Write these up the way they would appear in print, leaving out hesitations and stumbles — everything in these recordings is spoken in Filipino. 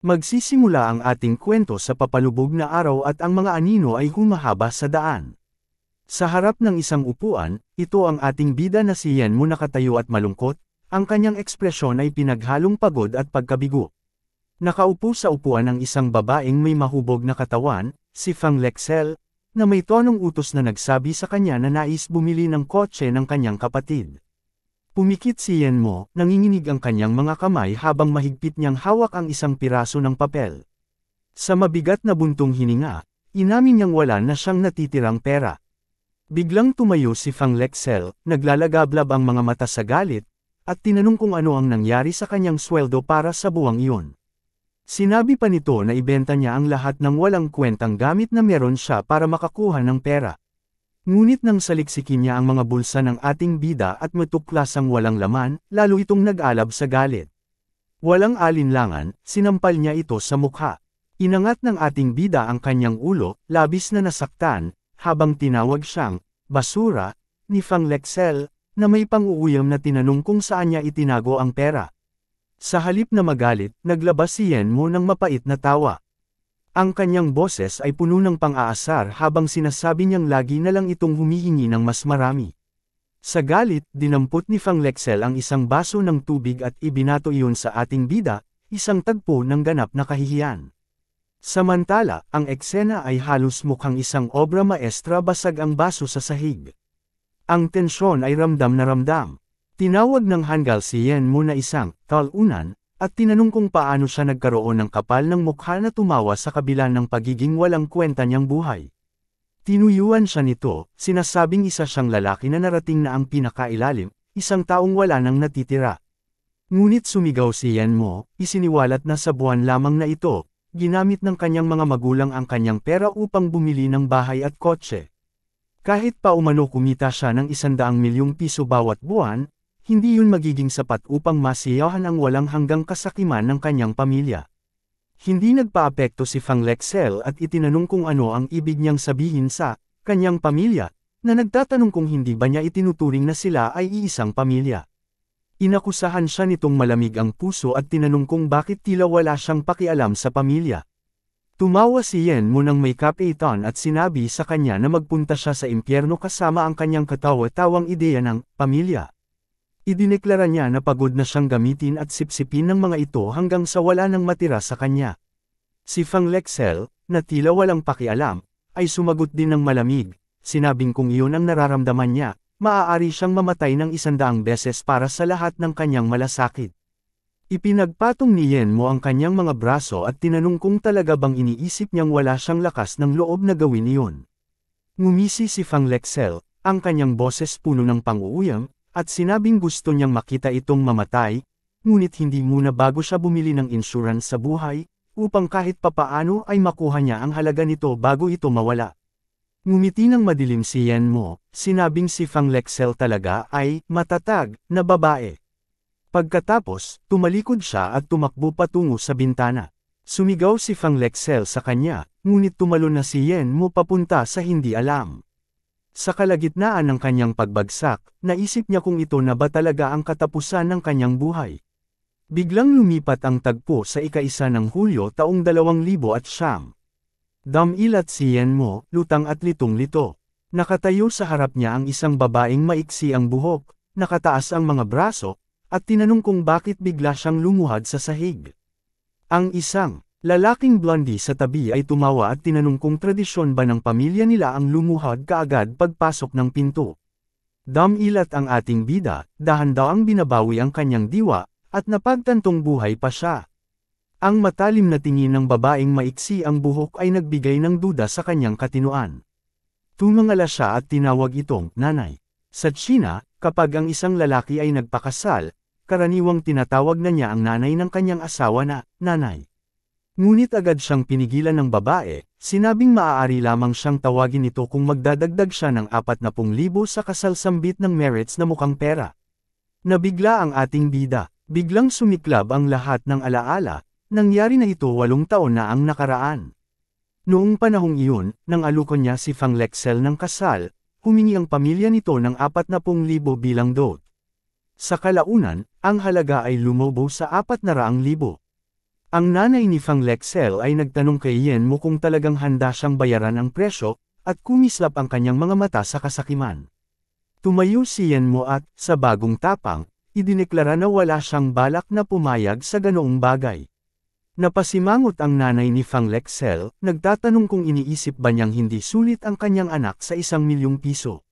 Magsisimula ang ating kwento sa papalubog na araw at ang mga anino ay humahaba sa daan. Sa harap ng isang upuan, ito ang ating bida na si Yenmo nakatayo at malungkot, ang kanyang ekspresyon ay pinaghalong pagod at pagkabigo. Nakaupo sa upuan ang isang babaeng may mahubog na katawan, si Fang Lexel, na may tonong utos na nagsabi sa kanya na nais bumili ng kotse ng kanyang kapatid. Pumikit si Yenmo, nanginginig ang kanyang mga kamay habang mahigpit niyang hawak ang isang piraso ng papel. Sa mabigat na buntong hininga, inamin niyang wala na siyang natitirang pera. Biglang tumayo si Fang Lexel, naglalagablab ang mga mata sa galit, at tinanong kung ano ang nangyari sa kanyang sweldo para sa buwang iyon. Sinabi pa nito na ibenta niya ang lahat ng walang kwentang gamit na meron siya para makakuha ng pera. Ngunit nang saliksikin niya ang mga bulsa ng ating bida at matuklasang walang laman, lalo itong nag-alab sa galit. Walang alinlangan, sinampal niya ito sa mukha. Inangat ng ating bida ang kanyang ulo, labis na nasaktan, habang tinawag siyang basura ni Fang Lexel, na may pang-uuyam na tinanong kung saan niya itinago ang pera. Sa halip na magalit, naglabas si Yenmo ng mapait na tawa. Ang kanyang boses ay puno ng pang-aasar habang sinasabi niyang lagi na lang itong humihingi ng mas marami. Sa galit, dinampot ni Fang Lexel ang isang baso ng tubig at ibinato iyon sa ating bida, isang tagpo ng ganap na kahihiyan. Samantala, ang eksena ay halos mukhang isang obra maestra, basag ang baso sa sahig. Ang tensyon ay ramdam na ramdam. Tinawag ng hanggal si Yenmo na isang talunan, at tinanong kung paano siya nagkaroon ng kapal ng mukha na tumawa sa kabila ng pagiging walang kwenta niyang buhay. Tinuyuan siya nito, sinasabing isa siyang lalaki na narating na ang pinakailalim, isang taong wala nang natitira. Ngunit sumigaw si Yenmo, isiniwalat na sa buwan lamang na ito, ginamit ng kanyang mga magulang ang kanyang pera upang bumili ng bahay at kotse. Kahit pa umano kumita siya ng 100 milyong piso bawat buwan, hindi yun magiging sapat upang masiyahan ang walang hanggang kasakiman ng kanyang pamilya. Hindi nagpaapekto si Fang Lexel at itinanong kung ano ang ibig niyang sabihin sa kanyang pamilya, na nagtatanong kung hindi ba niya itinuturing na sila ay iisang pamilya. Inakusahan siya nitong malamig ang puso at tinanong kung bakit tila wala siyang pakialam sa pamilya. Tumawa si Yenmo ng may kapaitan at sinabi sa kanya na magpunta siya sa impyerno kasama ang kanyang katawa-tawang ideya ng pamilya. Idineklara niya na pagod na siyang gamitin at sipsipin ng mga ito hanggang sa wala nang matira sa kanya. Si Fang Lexel, na tila walang pakialam, ay sumagot din ng malamig, sinabing kung iyon ang nararamdaman niya, maaari siyang mamatay ng 100 beses para sa lahat ng kanyang malasakit. Ipinagpatong ni Yenmo ang kanyang mga braso at tinanong kung talaga bang iniisip niyang wala siyang lakas ng loob na gawin iyon. Ngumisi si Fang Lexel, ang kanyang boses puno ng pang-uuyam, at sinabing gusto niyang makita itong mamatay, ngunit hindi muna bago siya bumili ng insurance sa buhay, upang kahit papaano ay makuha niya ang halaga nito bago ito mawala. Ngumiti ng madilim si Yenmo, sinabing si Fang Lexel talaga ay matatag na babae. Pagkatapos, tumalikod siya at tumakbo patungo sa bintana. Sumigaw si Fang Lexel sa kanya, ngunit tumalon na si Yenmo papunta sa hindi alam. Sa kalagitnaan ng kanyang pagbagsak, naisip niya kung ito na ba talaga ang katapusan ng kanyang buhay. Biglang lumipat ang tagpo sa ika-1 ng Hulyo taong 2009. Damilat si Yenmo, lutang at litong-lito. Nakatayo sa harap niya ang isang babaeng maiksi ang buhok, nakataas ang mga braso, at tinanong kung bakit bigla siyang lumuhad sa sahig. Ang isang lalaking blondie sa tabi ay tumawa at tinanong kung tradisyon ba ng pamilya nila ang lumuhad kaagad pagpasok ng pinto. Damilat ang ating bida, dahan-dahang binabawi ang kanyang diwa, at napagtantong buhay pa siya. Ang matalim na tingin ng babaeng maiksi ang buhok ay nagbigay ng duda sa kanyang katinuan. Tumangala siya at tinawag itong nanay. Sa Tsina, kapag ang isang lalaki ay nagpakasal, karaniwang tinatawag na niya ang nanay ng kanyang asawa na nanay. Ngunit agad siyang pinigilan ng babae, sinabing maaari lamang siyang tawagin ito kung magdadagdag siya ng 40,000 sa kasalsambit ng merits na mukhang pera. Nabigla ang ating bida, biglang sumiklab ang lahat ng alaala, nangyari na ito 8 taon na ang nakaraan. Noong panahong iyon, nang alukon niya si Fang Lexel ng kasal, humingi ang pamilya nito ng 40,000 bilang dote. Sa kalaunan, ang halaga ay lumobo sa 400,000. Ang nanay ni Fang Lexel ay nagtanong kay Yen Mo kung talagang handa siyang bayaran ang presyo, at kumislap ang kanyang mga mata sa kasakiman. Tumayo si Yen Mo at, sa bagong tapang, idineklara na wala siyang balak na pumayag sa ganoong bagay. Napasimangot ang nanay ni Fang Lexel, nagtatanong kung iniisip ba niyang hindi sulit ang kanyang anak sa 1 milyong piso.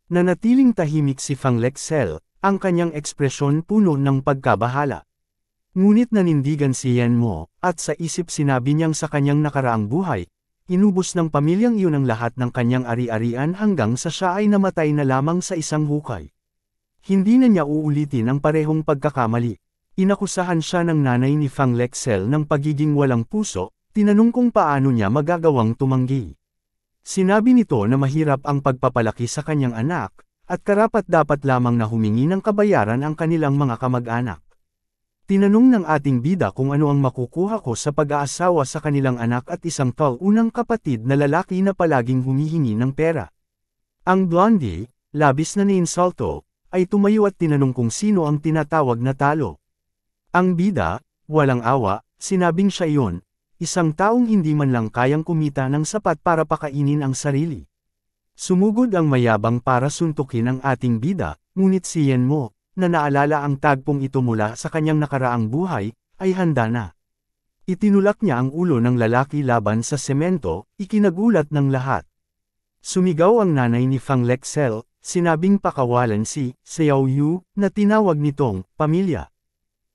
Nanatiling tahimik si Fang Lexel, ang kanyang ekspresyon puno ng pagkabahala. Ngunit nanindigan si Yen Mo, at sa isip sinabi niyang sa kanyang nakaraang buhay, inubos ng pamilyang iyon ang lahat ng kanyang ari-arian hanggang sa siya ay namatay na lamang sa isang hukay. Hindi na niya uulitin ang parehong pagkakamali. Inakusahan siya ng nanay ni Fang Lexel ng pagiging walang puso, tinanong kung paano niya magagawang tumanggi. Sinabi nito na mahirap ang pagpapalaki sa kanyang anak, at karapat-dapat lamang na humingi ng kabayaran ang kanilang mga kamag-anak. Tinanong ng ating bida kung ano ang makukuha ko sa pag-aasawa sa kanilang anak at isang taunang kapatid na lalaki na palaging humihingi ng pera. Ang blondie, labis na niinsulto, ay tumayo at tinanong kung sino ang tinatawag na talo. Ang bida, walang awa, sinabing siya iyon, isang taong hindi man lang kayang kumita ng sapat para pakainin ang sarili. Sumugod ang mayabang para suntukin ang ating bida, ngunit si Yen Mo, na naalala ang tagpong ito mula sa kanyang nakaraang buhay, ay handa na. Itinulak niya ang ulo ng lalaki laban sa semento, ikinagulat ng lahat. Sumigaw ang nanay ni Fang Lexel, sinabing pakawalan si Xiao Yu, na tinawag nitong pamilya.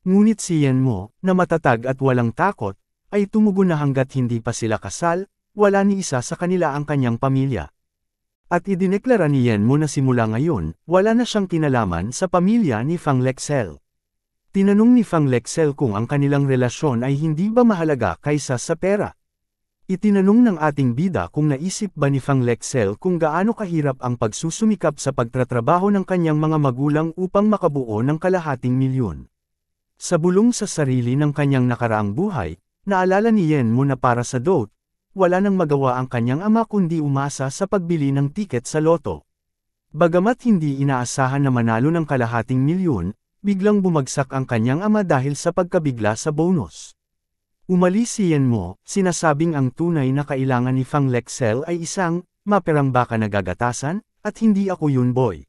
Ngunit si Yen Mo, na matatag at walang takot, ay tumugon na hanggat hindi pa sila kasal, wala ni isa sa kanila ang kanyang pamilya. At idineklara ni Yen Mo na simula ngayon, wala na siyang kinalaman sa pamilya ni Fang Lexel. Tinanong ni Fang Lexel kung ang kanilang relasyon ay hindi ba mahalaga kaysa sa pera. Itinanong ng ating bida kung naisip ba ni Fang Lexel kung gaano kahirap ang pagsusumikap sa pagtatrabaho ng kanyang mga magulang upang makabuo ng 250,000. Sa bulong sa sarili ng kanyang nakaraang buhay, naalala ni Yen Mo na para sa dote, wala nang magawa ang kanyang ama kundi umasa sa pagbili ng tiket sa loto. Bagamat hindi inaasahan na manalo ng 250,000, biglang bumagsak ang kanyang ama dahil sa pagkabigla sa bonus. Umalis si Yen Mo, sinasabing ang tunay na kailangan ni Fang Lexel ay isang, maperang baka nagagatasan, at hindi ako yun boy.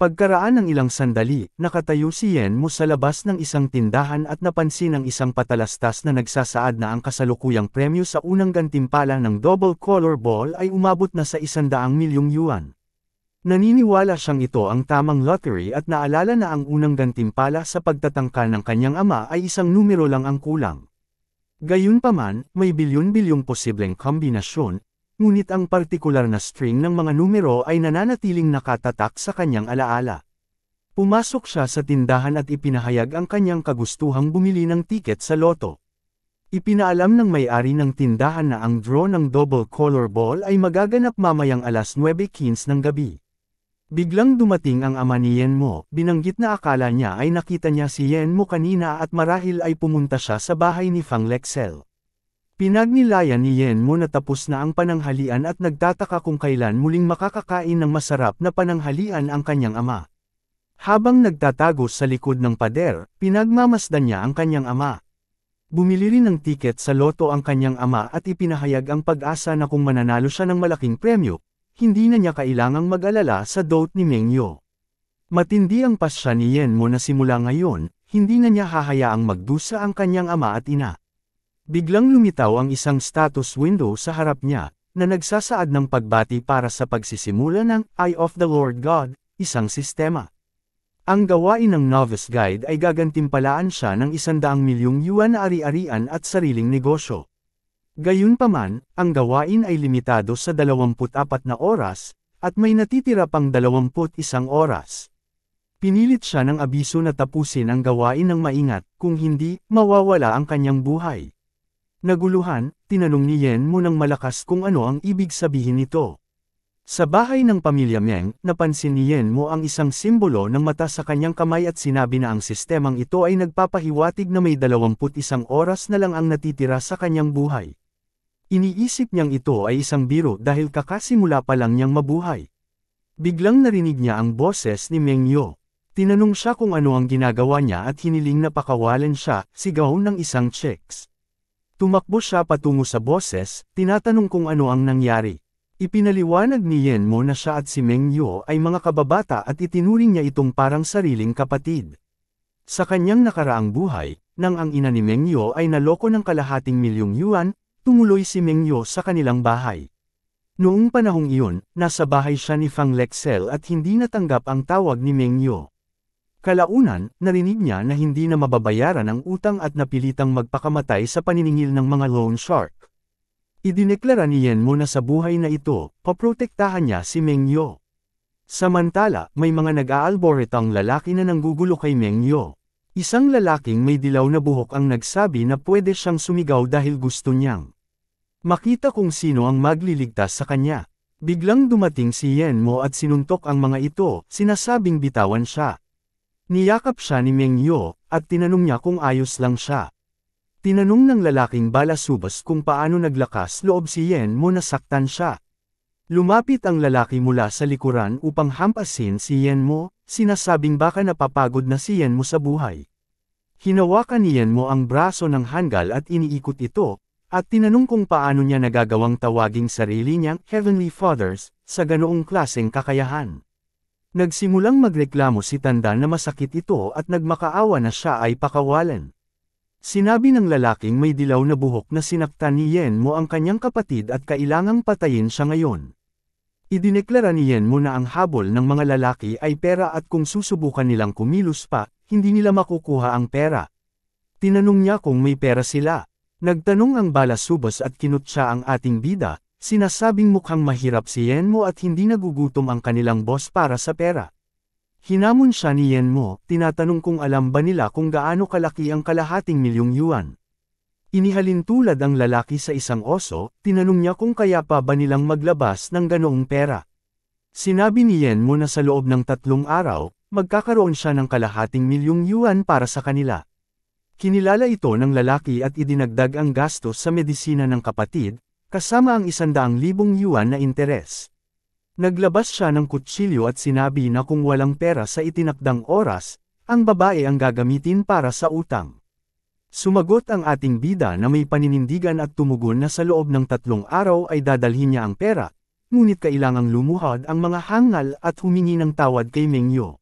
Pagkaraan ng ilang sandali, nakatayo si Yen Mo sa labas ng isang tindahan at napansin ang isang patalastas na nagsasaad na ang kasalukuyang premyo sa unang gantimpala ng double color ball ay umabot na sa 100,000,000 yuan. Naniniwala siyang ito ang tamang lottery at naalala na ang unang gantimpala sa pagtatangka ng kanyang ama ay isang numero lang ang kulang. Gayunpaman, may bilyon-bilyong posibleng kombinasyon, ngunit ang partikular na string ng mga numero ay nananatiling nakatatak sa kanyang alaala. Pumasok siya sa tindahan at ipinahayag ang kanyang kagustuhang bumili ng tiket sa loto. Ipinaalam ng may-ari ng tindahan na ang draw ng double color ball ay magaganap mamayang alas 9:15 ng gabi. Biglang dumating ang ama ni Yen Mo, binanggit na akala niya ay nakita niya si Yen Mo kanina at marahil ay pumunta siya sa bahay ni Fang Lexel. Pinagnilayan ni Yen Mo na tapos na ang pananghalian at nagtataka kung kailan muling makakakain ng masarap na pananghalian ang kanyang ama. Habang nagtatago sa likod ng pader, pinagmamasdan niya ang kanyang ama. Bumili rin ng tiket sa loto ang kanyang ama at ipinahayag ang pag-asa na kung mananalo siya ng malaking premyo, hindi na niya kailangang mag-alala sa dote ni Meng Yo. Matindi ang pasya ni Yen Mo na simula ngayon, hindi na niya hahayaang magdusa ang kanyang ama at ina. Biglang lumitaw ang isang status window sa harap niya, na nagsasaad ng pagbati para sa pagsisimula ng Eye of the Lord God, isang sistema. Ang gawain ng novice guide ay gagantimpalaan siya ng 100,000,000 yuan na ari-arian at sariling negosyo. Gayunpaman, ang gawain ay limitado sa 24 na oras, at may natitira pang 21 oras. Pinilit siya ng abiso na tapusin ang gawain ng maingat, kung hindi, mawawala ang kanyang buhay. Naguluhan, tinanong ni Yen Mo ng malakas kung ano ang ibig sabihin nito. Sa bahay ng pamilya Meng, napansin ni Yen Mo ang isang simbolo ng mata sa kanyang kamay at sinabi na ang sistemang ito ay nagpapahiwatig na may 21 oras na lang ang natitira sa kanyang buhay. Iniisip niyang ito ay isang biro dahil kakasimula pa lang niyang mabuhay. Biglang narinig niya ang boses ni Meng Yo. Tinanong siya kung ano ang ginagawa niya at hiniling na pakawalan siya, sigaw ng isang chicks. Tumakbo siya patungo sa boses, tinatanong kung ano ang nangyari. Ipinaliwanag ni Yenmo na siya at si Mengyo ay mga kababata at itinuring niya itong parang sariling kapatid. Sa kanyang nakaraang buhay, nang ang ina ni Mengyo ay naloko ng kalahating milyong yuan, tumuloy si Mengyo sa kanilang bahay. Noong panahong iyon, nasa bahay siya ni Fang Lexel at hindi natanggap ang tawag ni Mengyo. Kalaunan, narinig niya na hindi na mababayaran ang utang at napilitang magpakamatay sa paniningil ng mga loan shark. Idineklara ni Yenmo na sa buhay na ito, paprotektahan niya si Mengyo. Samantala, may mga nag-aalboretang lalaki na nanggugulo kay Mengyo. Isang lalaking may dilaw na buhok ang nagsabi na pwede siyang sumigaw dahil gusto niyang makita kung sino ang magliligtas sa kanya. Biglang dumating si Yenmo at sinuntok ang mga ito, sinasabing bitawan siya. Niyakap siya ni Mengyo, at tinanong niya kung ayos lang siya. Tinanong ng lalaking balasubas kung paano naglakas loob si Yenmo na saktan siya. Lumapit ang lalaki mula sa likuran upang hampasin si Yenmo, sinasabing baka napapagod na si Yenmo sa buhay. Hinawakan ni Yenmo ang braso ng hanggal at iniikot ito, at tinanong kung paano niya nagagawang tawaging sarili niyang Heavenly Fathers, sa ganoong klaseng kakayahan. Nagsimulang magreklamo si Tanda na masakit ito at nagmakaawa na siya ay pakawalan. Sinabi ng lalaking may dilaw na buhok na sinaktan ni Yenmo ang kanyang kapatid at kailangang patayin siya ngayon. Idineklara ni Yenmo na ang habol ng mga lalaki ay pera at kung susubukan nilang kumilos pa, hindi nila makukuha ang pera. Tinanong niya kung may pera sila. Nagtanong ang balasubas at kinutya ang ating bida. Sinasabing mukhang mahirap si Yenmo at hindi nagugutom ang kanilang boss para sa pera. Hinamon siya ni Yenmo, tinatanong kung alam ba nila kung gaano kalaki ang kalahating milyong yuan. Inihalin tulad ang lalaki sa isang oso, tinanong niya kung kaya pa ba nilang maglabas ng ganoong pera. Sinabi ni Yenmo na sa loob ng 3 araw, magkakaroon siya ng kalahating milyong yuan para sa kanila. Kinilala ito ng lalaki at idinagdag ang gastos sa medisina ng kapatid, kasama ang 100,000 yuan na interes. Naglabas siya ng kutsilyo at sinabi na kung walang pera sa itinakdang oras, ang babae ang gagamitin para sa utang. Sumagot ang ating bida na may paninindigan at tumugon na sa loob ng 3 araw ay dadalhin niya ang pera, ngunit kailangang lumuhod ang mga hangal at humingi ng tawad kay Mengyo.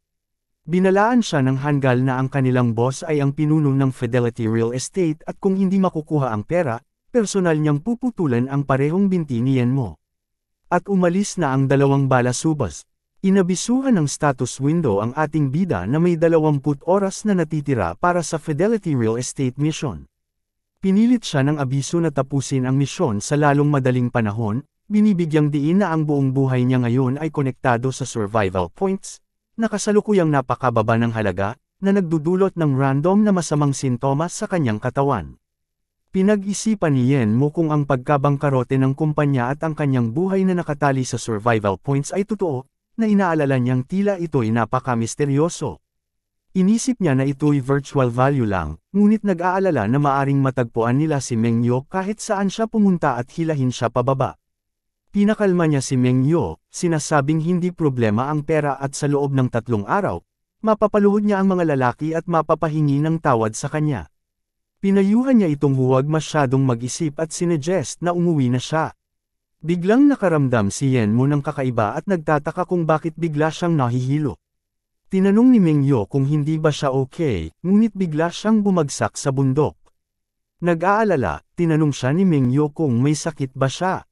Binalaan siya ng hanggal na ang kanilang boss ay ang pinuno ng Fidelity Real Estate at kung hindi makukuha ang pera, personal niyang puputulan ang parehong binti ni Yenmo. At umalis na ang 2 balasubas. Inabisuhan ng status window ang ating bida na may 20 oras na natitira para sa Fidelity Real Estate mission. Pinilit siya ng abiso na tapusin ang misyon sa lalong madaling panahon, binibigyang diin na ang buong buhay niya ngayon ay konektado sa survival points, na kasalukuyang napakababa ng halaga, na nagdudulot ng random na masamang sintomas sa kanyang katawan. Pinag-isipan ni Yenmo kung ang pagkabangkarote ng kumpanya at ang kanyang buhay na nakatali sa survival points ay totoo, na inaalala niyang tila ito'y napaka-misteryoso. Inisip niya na ito'y virtual value lang, ngunit nag-aalala na maaring matagpuan nila si Mengyo kahit saan siya pumunta at hilahin siya pababa. Pinakalma niya si Mengyo, sinasabing hindi problema ang pera at sa loob ng 3 araw, mapapaluhod niya ang mga lalaki at mapapahingi ng tawad sa kanya. Pinayuhan niya itong huwag masyadong mag-isip at sinuggest na umuwi na siya. Biglang nakaramdam si Yenmo ng kakaiba at nagtataka kung bakit bigla siyang nahihilo. Tinanong ni Mengyo kung hindi ba siya okay, ngunit bigla siyang bumagsak sa bundok. Nag-aalala, tinanong siya ni Mengyo kung may sakit ba siya.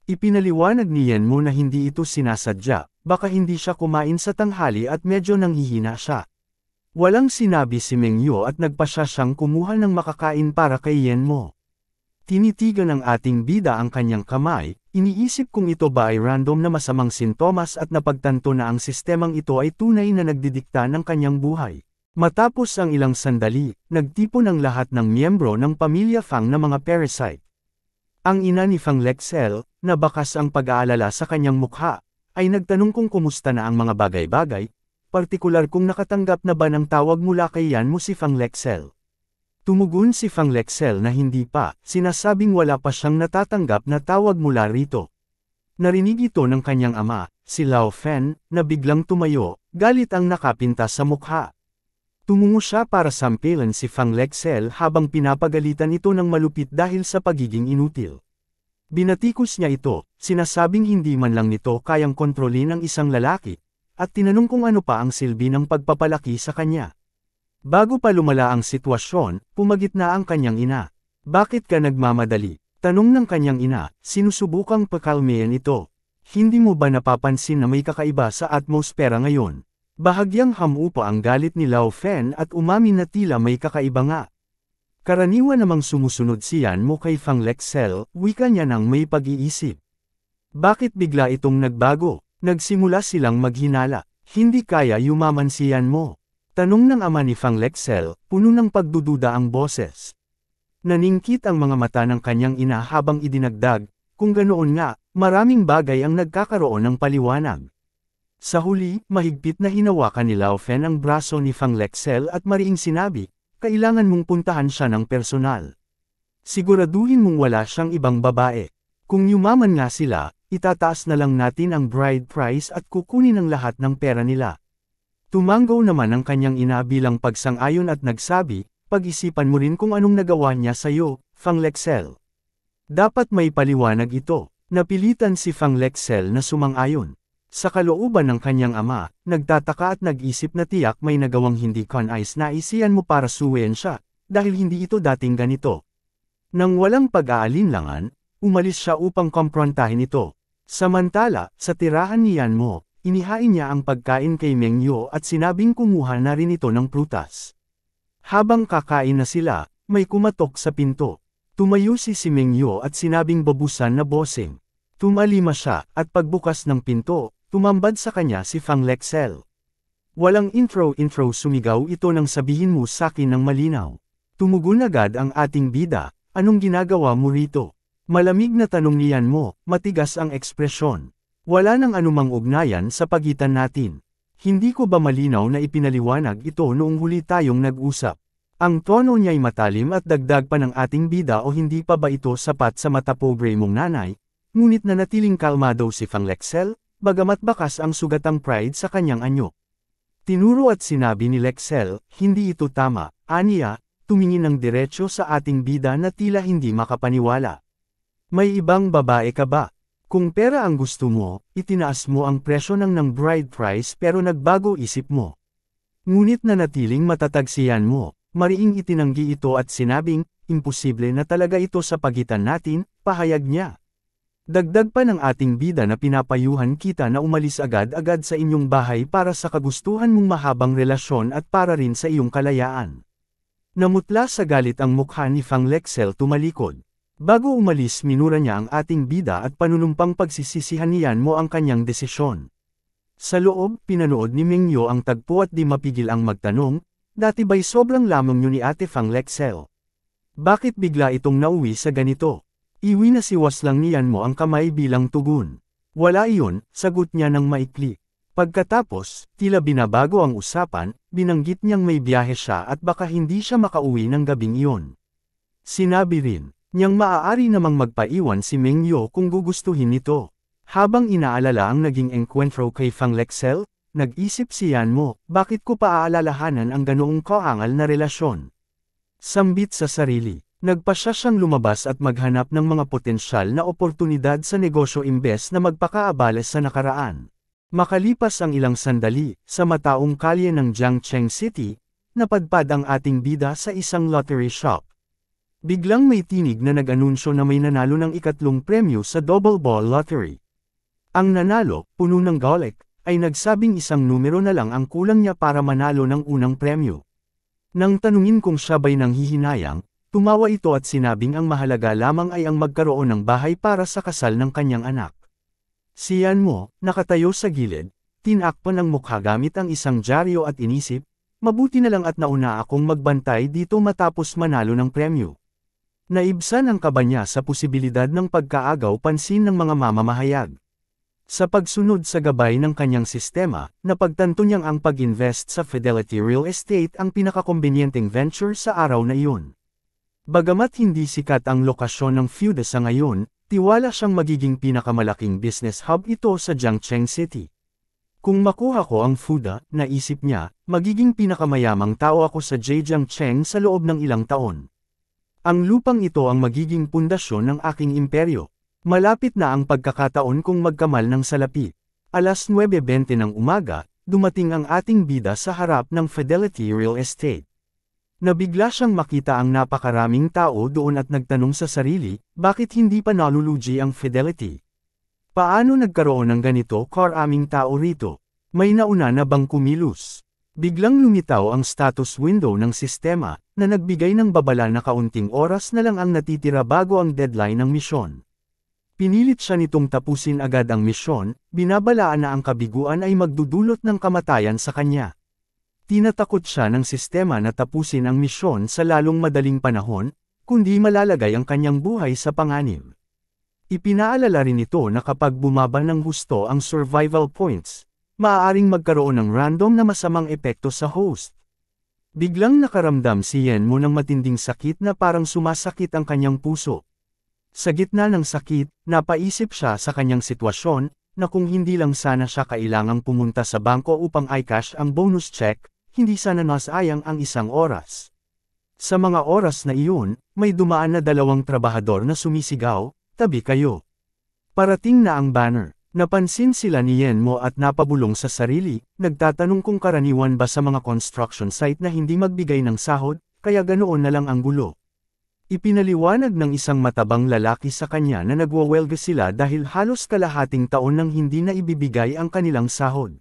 Ipinaliwanag ni Yenmo na hindi ito sinasadya, baka hindi siya kumain sa tanghali at medyo nanghihina siya. Walang sinabi si Mengyo at nagpasya siyang kumuha ng makakain para kay Yenmo. Tinitigan ng ating bida ang kanyang kamay, iniisip kung ito ba ay random na masamang sintomas at napagtanto na ang sistemang ito ay tunay na nagdidikta ng kanyang buhay. Matapos ang ilang sandali, nagtipon ang lahat ng miyembro ng pamilya Fang na mga parasite. Ang ina ni Fang Lexel, na bakas ang pag-aalala sa kanyang mukha, ay nagtanong kung kumusta na ang mga bagay-bagay, partikular kung nakatanggap na ba ng tawag mula kay Yenmo si Fang Lexel. Tumugon si Fang Lexel na hindi pa, sinasabing wala pa siyang natatanggap na tawag mula rito. Narinig ito ng kanyang ama, si Lao Fen, na biglang tumayo, galit ang nakapinta sa mukha. Tumungo siya para sampilan si Fang Lexel habang pinapagalitan ito ng malupit dahil sa pagiging inutil. Binatikos niya ito, sinasabing hindi man lang nito kayang kontrolin ang isang lalaki, at tinanong kung ano pa ang silbi ng pagpapalaki sa kanya. Bago pa lumala ang sitwasyon, pumagitna ang kanyang ina. Bakit ka nagmamadali? Tanong ng kanyang ina, sinusubukang pakalmayan ito. Hindi mo ba napapansin na may kakaiba sa atmosfera ngayon? Bahagyang hamupa ang galit ni Lao Fen at umamin na tila may kakaiba nga. Karaniwan namang sumusunod siyan mo kay Fang Lexel, wika niya nang may pag-iisip. Bakit bigla itong nagbago? Nagsimula silang maghinala. Hindi kaya yumaman siyan mo. Tanong ng ama ni Fang Lexel, puno ng pagdududa ang boses. Naningkit ang mga mata ng kanyang ina habang idinagdag, kung ganoon nga, maraming bagay ang nagkakaroon ng paliwanag. Sa huli, mahigpit na hinawakan ni Lao Fen ang braso ni Fang Lexel at mariing sinabi, kailangan mong puntahan siya ng personal. Siguraduhin mong wala siyang ibang babae. Kung yumaman nga sila, itataas na lang natin ang bride price at kukunin ang lahat ng pera nila. Tumanggaw naman ang kanyang ina bilang pagsang-ayon at nagsabi, pag-isipan mo rin kung anong nagawa niya sa'yo, Fang Lexel. Dapat may paliwanag ito. Napilitan si Fang Lexel na sumang-ayon. Sa kalooban ng kanyang ama, nagtataka at nag-isip na tiyak may nagawang hindi kanais na isiyan mo para suwayan siya, dahil hindi ito dating ganito. Nang walang pag-aalinlangan, umalis siya upang komprontahin ito. Samantala, sa tirahan ni Yan Mo, inihain niya ang pagkain kay Meng Yo at sinabing kumuha na rin ito ng prutas. Habang kakain na sila, may kumatok sa pinto. Tumayo si Meng Yo at sinabing babusan na bossing. Tumalima siya, at pagbukas ng pinto, tumambad sa kanya si Fang Lexel. Walang intro sumigaw ito nang sabihin mo sakin ng malinaw. Tumugon agad ang ating bida, anong ginagawa mo rito? Malamig na tanong ni Yan Mo, matigas ang ekspresyon. Wala nang anumang ugnayan sa pagitan natin. Hindi ko ba malinaw na ipinaliwanag ito noong huli tayong nag-usap? Ang tono niya'y matalim at dagdag pa ng ating bida o hindi pa ba ito sapat sa mata pobre mong nanay? Ngunit nanatiling kalmado si Fang Lexel, bagamat bakas ang sugatang pride sa kanyang anyo. Tinuro at sinabi ni Lexel, hindi ito tama, aniya, tumingin ng diretsyo sa ating bida na tila hindi makapaniwala. May ibang babae ka ba? Kung pera ang gusto mo, itinaas mo ang presyo ng bride price pero nagbago isip mo. Ngunit nanatiling matatag siyan mo, mariing itinanggi ito at sinabing, imposible na talaga ito sa pagitan natin, pahayag niya. Dagdag pa ng ating bida na pinapayuhan kita na umalis agad-agad sa inyong bahay para sa kagustuhan mong mahabang relasyon at para rin sa iyong kalayaan. Namutla sa galit ang mukha ni Fang Lexel tumalikod. Bago umalis minura niya ang ating bida at panunumpang pagsisisihan niyan mo ang kanyang desisyon. Sa loob, pinanood ni Meng Yo ang tagpo at di mapigil ang magtanong, dati ba'y sobrang lamang niyo ni Ate Fang Lexel? Bakit bigla itong nauwi sa ganito? Iwi na siwas lang niyan mo ang kamay bilang tugon. Wala iyon, sagot niya ng maikli. Pagkatapos, tila binabago ang usapan, binanggit niyang may biyahe siya at baka hindi siya makauwi ng gabing iyon. Sinabi rin, niyang maaari namang magpaiwan si Meng Yo kung gugustuhin nito. Habang inaalala ang naging enkwentro kay Fang Lexel, nag-isip si Yan Mo, bakit ko pa aalalahanan ang ganoong kaangal na relasyon? Sambit sa sarili. Nagpasya siyang lumabas at maghanap ng mga potensyal na oportunidad sa negosyo imbes na magpakaabales sa nakaraan. Makalipas ang ilang sandali, sa mataong kalye ng Jiangcheng City, napadpad ang ating bida sa isang lottery shop. Biglang may tinig na nag-anunsyo na may nanalo ng ikatlong premyo sa Double Ball Lottery. Ang nanalo, puno ng golek, ay nagsabing isang numero na lang ang kulang niya para manalo ng unang premyo. Nang tanungin kung siya ba'y nanghihinayang, tumawa ito at sinabing ang mahalaga lamang ay ang magkaroon ng bahay para sa kasal ng kanyang anak. Si Yan Mo, nakatayo sa gilid, tinakpan ang mukha gamit ang isang dyaryo at inisip, mabuti na lang at nauna akong magbantay dito matapos manalo ng premyo. Naibsan ang kaba niya sa posibilidad ng pagkaagaw pansin ng mga mamamahayag. Sa pagsunod sa gabay ng kanyang sistema, napagtanto niyang ang pag-invest sa Fidelity Real Estate ang pinakakombinyenteng venture sa araw na iyon. Bagamat hindi sikat ang lokasyon ng feud sa ngayon, Tiwala siyang magiging pinakamalaking business hub ito sa Jiangcheng City. Kung makuha ko ang FUDA, naisip niya, magiging pinakamayamang tao ako sa Jiangcheng sa loob ng ilang taon. Ang lupang ito ang magiging pundasyon ng aking imperyo. Malapit na ang pagkakataon kong magkamal ng salapi. Alas 9:20 ng umaga, dumating ang ating bida sa harap ng Fidelity Real Estate. Nabigla siyang makita ang napakaraming tao doon at nagtanong sa sarili, bakit hindi pa nalulugi ang Fidelity? Paano nagkaroon ng ganito karaming tao rito? May nauna na bang kumilos? Biglang lumitaw ang status window ng sistema, na nagbigay ng babala na kaunting oras na lang ang natitira bago ang deadline ng misyon. Pinilit siya nitong tapusin agad ang misyon, binabalaan na ang kabiguan ay magdudulot ng kamatayan sa kanya. Tinatakot siya ng sistema na tapusin ang misyon sa lalong madaling panahon, kundi malalagay ang kanyang buhay sa panganib. Ipinaalala rin ito na kapag bumaba ng husto ang survival points, maaaring magkaroon ng random na masamang epekto sa host. Biglang nakaramdam si Yenmo ng matinding sakit na parang sumasakit ang kanyang puso. Sa gitna ng sakit, napaisip siya sa kanyang sitwasyon, na kung hindi lang sana siya kailangang pumunta sa bangko upang i-cash ang bonus check, hindi sana nasayang ang isang oras. Sa mga oras na iyon, may dumaan na 2 trabahador na sumisigaw, "Tabi kayo." Parating na ang banner. Napansin sila ni Yenmo at napabulong sa sarili, nagtatanong kung karaniwan ba sa mga construction site na hindi magbigay ng sahod, kaya ganoon na lang ang gulo. Ipinaliwanag ng isang matabang lalaki sa kanya na nagwawelga sila dahil halos kalahating taon nang hindi na ibibigay ang kanilang sahod.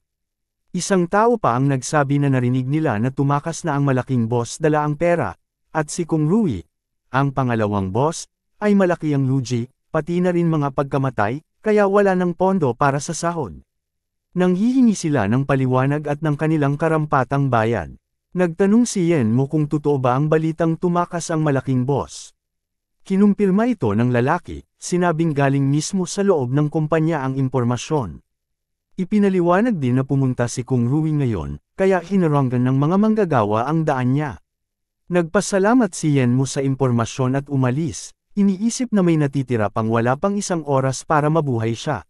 Isang tao pa ang nagsabi na narinig nila na tumakas na ang malaking boss dala ang pera, at si Kung Rui, ang pangalawang boss, ay malaki ang lugi, pati na rin mga pagkamatay, kaya wala ng pondo para sa sahod. Nanghihingi sila ng paliwanag at ng kanilang karampatang bayad. Nagtanong si Yenmo kung totoo ba ang balitang tumakas ang malaking boss. Kinumpirma ito ng lalaki, sinabing galing mismo sa loob ng kumpanya ang impormasyon. Ipinaliwanag din na pumunta si Kung Rui ngayon, kaya hinarangan ng mga manggagawa ang daan niya. Nagpasalamat si Yenmo sa impormasyon at umalis, iniisip na may natitira pang wala pang 1 oras para mabuhay siya.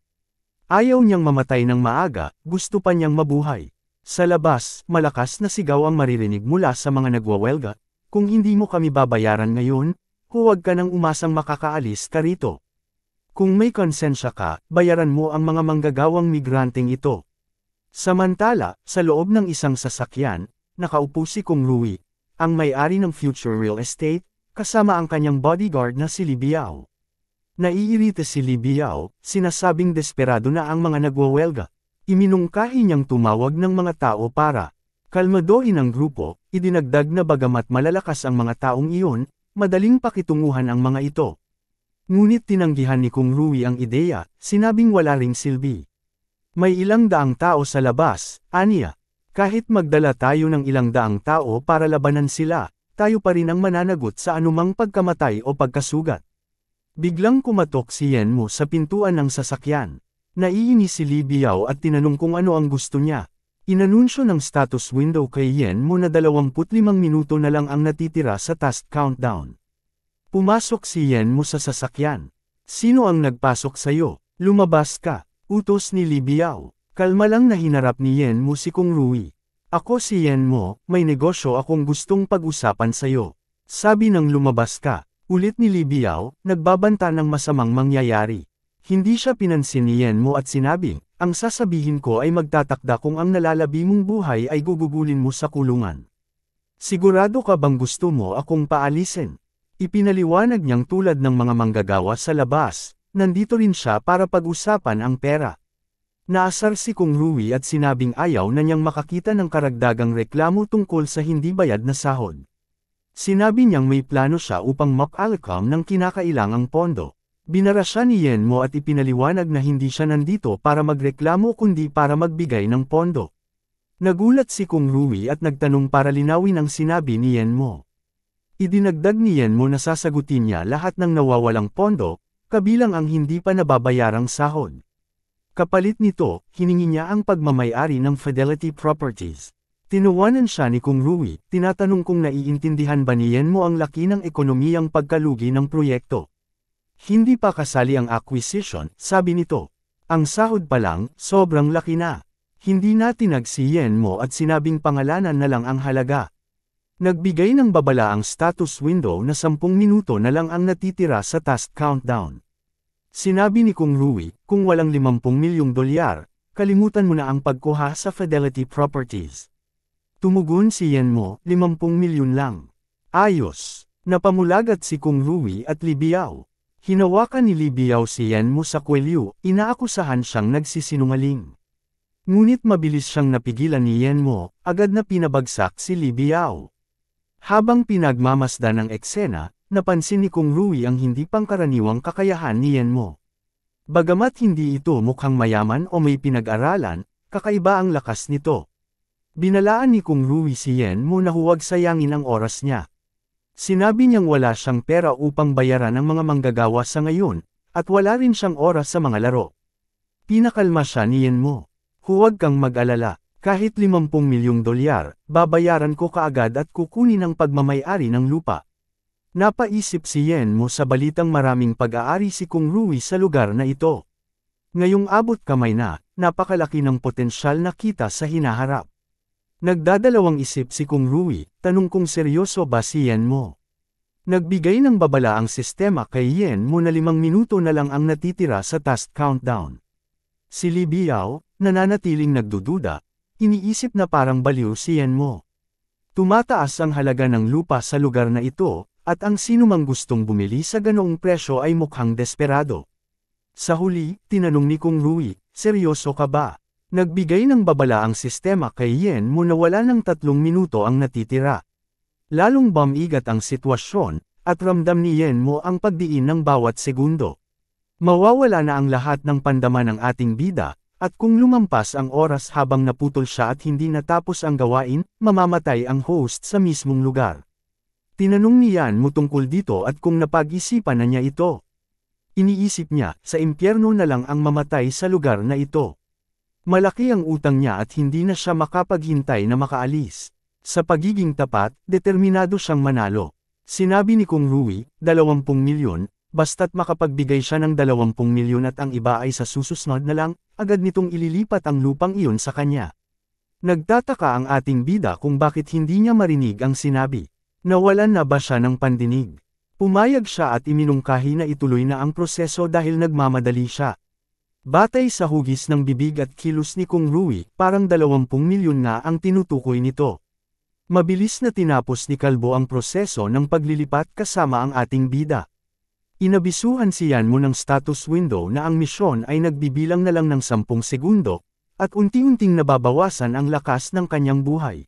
Ayaw niyang mamatay ng maaga, gusto pa niyang mabuhay. Sa labas, malakas na sigaw ang maririnig mula sa mga nagwawelga, "Kung hindi mo kami babayaran ngayon, huwag ka nang umasang makakaalis ka rito. Kung may konsensya ka, bayaran mo ang mga manggagawang migranteng ito." Samantala, sa loob ng isang sasakyan, nakaupo si Kung Rui, ang may-ari ng Future Real Estate, kasama ang kanyang bodyguard na si Li Biao. Naiirita si Li Biao, sinasabing desperado na ang mga nagwawelga. Iminungkahi niyang tumawag ng mga tao para kalmadohin ang grupo, idinagdag na bagamat malalakas ang mga taong iyon, madaling pakitunguhan ang mga ito. Ngunit tinanggihan ni Kung Rui ang ideya, sinabing wala ring silbi. May ilang daang tao sa labas, aniya. Kahit magdala tayo ng ilang daang tao para labanan sila, tayo pa rin ang mananagot sa anumang pagkamatay o pagkasugat. Biglang kumatok si Yenmo sa pintuan ng sasakyan. Naiinis si Li Biao at tinanong kung ano ang gusto niya. Inanunsyo ng status window kay Yenmo na 25 minuto na lang ang natitira sa task countdown. Pumasok si Yenmo sa sasakyan. "Sino ang nagpasok sa'yo? Lumabas ka," utos ni Li Biao. Kalma lang na hinarap ni Yenmo si Kung Rui. "Ako si Yenmo, may negosyo akong gustong pag-usapan sa'yo." Sabi ng lumabas ka. Ulit ni Li Biao, nagbabanta ng masamang mangyayari. Hindi siya pinansin ni Yenmo at sinabi, "Ang sasabihin ko ay magtatakda kung ang nalalabi mong buhay ay gugugulin mo sa kulungan. Sigurado ka bang gusto mo akong paalisin?" Ipinaliwanag niyang tulad ng mga manggagawa sa labas, nandito rin siya para pag-usapan ang pera. Naasar si Kung Rui at sinabing ayaw na niyang makakita ng karagdagang reklamo tungkol sa hindi bayad na sahod. Sinabi niyang may plano siya upang mapalakam ng kinakailangang pondo. Binara siya ni Yenmo at ipinaliwanag na hindi siya nandito para magreklamo kundi para magbigay ng pondo. Nagulat si Kung Rui at nagtanong para linawin ang sinabi ni Yenmo. Idinagdag ni Yenmo na sasagutin niya lahat ng nawawalang pondo, kabilang ang hindi pa nababayarang sahod. Kapalit nito, hiningi niya ang pagmamay-ari ng Fidelity Properties. Tinuwanan siya ni Kung Rui, tinatanong kung naiintindihan ba ni Yenmo ang laki ng ekonomiyang pagkalugi ng proyekto. Hindi pa kasali ang acquisition, sabi nito. Ang sahod pa lang, sobrang laki na. Hindi natin si Yen Mo at sinabing pangalanan na lang ang halaga. Nagbigay ng babala ang status window na 10 minuto na lang ang natitira sa task countdown. Sinabi ni Kung Rui, kung walang 50 milyong dolyar, kalimutan mo na ang pagkuha sa Fidelity Properties. Tumugon si Yen Mo, 50 milyon lang. Ayos. Napamulagat si Kung Rui at Li Biao. Hinawakan ni Li Biao si Yen Mo sa kwelyo, inaakusahan siyang nagsisinungaling. Ngunit mabilis siyang napigilan ni Yen Mo, agad na pinabagsak si Li Biao. Habang pinagmamasdan ng eksena, napansin ni Kung Rui ang hindi pangkaraniwang kakayahan ni Yen Mo. Bagamat hindi ito mukhang mayaman o may pinag-aralan, kakaiba ang lakas nito. Binalaan ni Kung Rui si Yen Mo na huwag sayangin ang oras niya. Sinabi niyang wala siyang pera upang bayaran ang mga manggagawa sa ngayon, at wala rin siyang oras sa mga laro. Pinakalma siya ni Yen Mo. Huwag kang mag-alala. Kahit 50 milyong dolyar, babayaran ko kaagad at kukunin ang pagmamay-ari ng lupa. Napaisip si Yen Mo sa balitang maraming pag-aari si Kung Rui sa lugar na ito. Ngayong abot kamay na, napakalaki ng potensyal na kita sa hinaharap. Nagdadalawang isip si Kung Rui, tanong kung seryoso ba si Yen Mo. Nagbigay ng babala ang sistema kay Yen Mo na 5 minuto na lang ang natitira sa task countdown. Si Li Biao, nananatiling nagdududa, iniisip na parang baliw si Yen Mo. Tumataas ang halaga ng lupa sa lugar na ito, at ang sinumang gustong bumili sa ganoong presyo ay mukhang desperado. Sa huli, tinanong ni Kung Rui, seryoso ka ba? Nagbigay ng babala ang sistema kay Yen Mo na wala ng 3 minuto ang natitira. Lalong bumigat ang sitwasyon, at ramdam ni Yen Mo ang pagdiin ng bawat segundo. Mawawala na ang lahat ng pandaman ng ating bida, at kung lumampas ang oras habang naputol siya at hindi natapos ang gawain, mamamatay ang host sa mismong lugar. Tinanong ni Yen Mo tungkol dito at kung napag-isipan na niya ito. Iniisip niya, sa impyerno na lang ang mamatay sa lugar na ito. Malaki ang utang niya at hindi na siya makapaghintay na makaalis. Sa pagiging tapat, determinado siyang manalo. Sinabi ni Kung Rui, 20 milyon, basta't makapagbigay siya ng 20 milyon at ang iba ay sa susunod na lang, agad nitong ililipat ang lupang iyon sa kanya. Nagtataka ang ating bida kung bakit hindi niya marinig ang sinabi. Nawalan na ba siya ng pandinig? Pumayag siya at iminungkahi na ituloy na ang proseso dahil nagmamadali siya. Batay sa hugis ng bibig at kilos ni Kung Rui, parang 20 milyon nga ang tinutukoy nito. Mabilis na tinapos ni Kalbo ang proseso ng paglilipat kasama ang ating bida. Inabisuhan si Yen Mo ng status window na ang misyon ay nagbibilang na lang ng 10 segundo, at unti-unting nababawasan ang lakas ng kanyang buhay.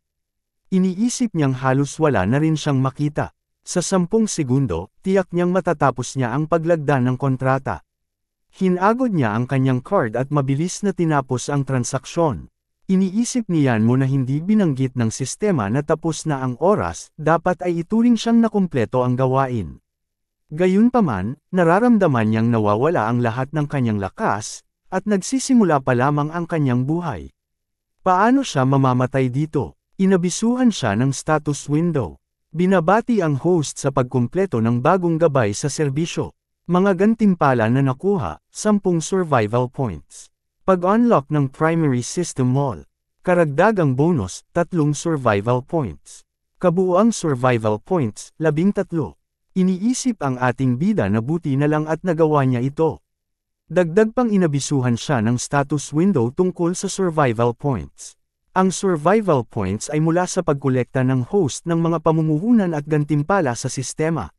Iniisip niyang halos wala na rin siyang makita. Sa 10 segundo, tiyak niyang matatapos niya ang paglagda ng kontrata. Hinagod niya ang kanyang card at mabilis na tinapos ang transaksyon. Iniisip ni Yen Mo na hindi binanggit ng sistema na tapos na ang oras, dapat ay ituring siyang nakumpleto ang gawain. Gayunpaman, nararamdaman niyang nawawala ang lahat ng kanyang lakas, at nagsisimula pa lamang ang kanyang buhay. Paano siya mamamatay dito? Inabisuhan siya ng status window. Binabati ang host sa pagkumpleto ng bagong gabay sa serbisyo. Mga gantimpala na nakuha, 10 survival points. Pag-unlock ng primary system mall. Karagdagang bonus, 3 survival points. Kabuuang survival points, 13. Iniisip ang ating bida na buti na lang at nagawa niya ito. Dagdag pang inabisuhan siya ng status window tungkol sa survival points. Ang survival points ay mula sa pagkolekta ng host ng mga pamumuhunan at gantimpala sa sistema.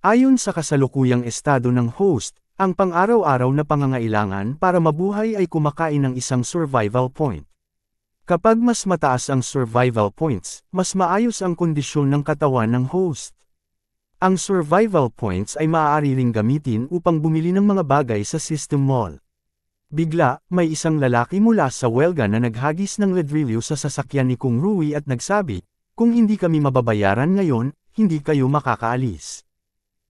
Ayon sa kasalukuyang estado ng host, ang pang-araw-araw na pangangailangan para mabuhay ay kumakain ng isang survival point. Kapag mas mataas ang survival points, mas maayos ang kondisyon ng katawan ng host. Ang survival points ay maaari ring gamitin upang bumili ng mga bagay sa system mall. Bigla, may isang lalaki mula sa welga na naghagis ng ladrilyo sa sasakyan ni Kung Rui at nagsabi, "Kung hindi kami mababayaran ngayon, hindi kayo makakaalis.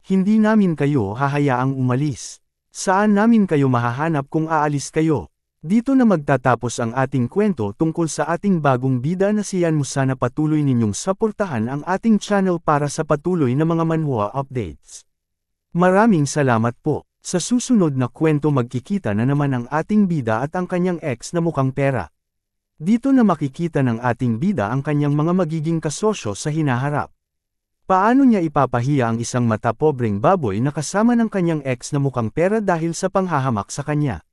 Hindi namin kayo hahayaang umalis. Saan namin kayo mahahanap kung aalis kayo?" Dito na magtatapos ang ating kwento tungkol sa ating bagong bida na si Yen Mo. Sana patuloy ninyong suportahan ang ating channel para sa patuloy na mga manhwa updates. Maraming salamat po. Sa susunod na kwento magkikita na naman ang ating bida at ang kanyang ex na mukhang pera. Dito na makikita ng ating bida ang kanyang mga magiging kasosyo sa hinaharap. Paano niya ipapahiya ang isang mata-pobreng baboy na kasama ng kanyang ex na mukhang pera dahil sa panghahamak sa kanya?